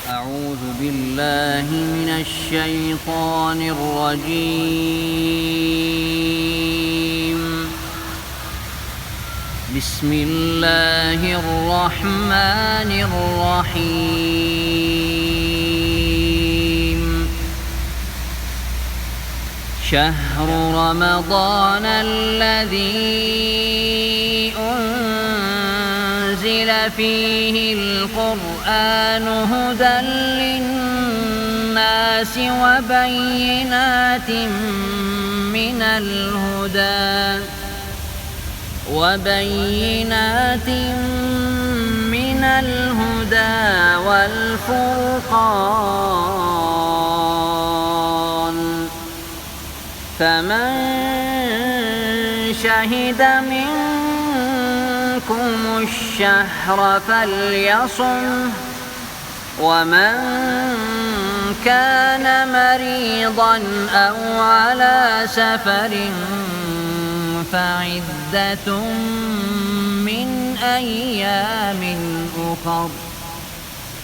أعوذ بالله من الشيطان الرجيم. بسم الله الرحمن الرحيم. شهر رمضان الذي أنزل فيه القرآن هدى للناس وبينات من الهدى والفرقان، فمن شهد منكم الشهر فليصمه، ومن كان مريضا أو على سفر فعدة من أيام أخر،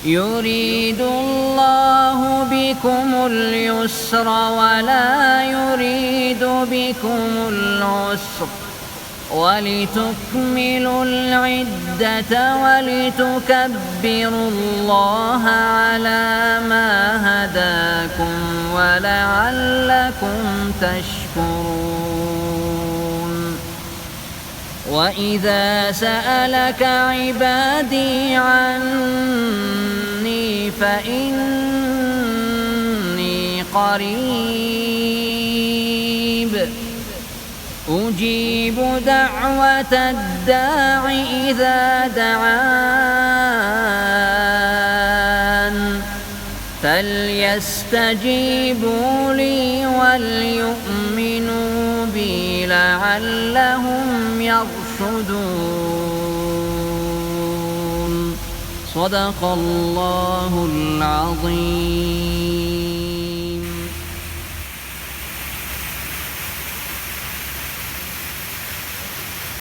يريد الله بكم اليسر ولا يريد بكم العسر، ولتكملوا العدة ولتكبروا الله على ما هداكم ولعلكم تشكرون. وإذا سألك عبادي عني فإني قريب، أجيب دعوة الداع إذا دعان، فليستجيبوا لي وليؤمنوا بي لعلهم يرشدون. صدق الله العظيم.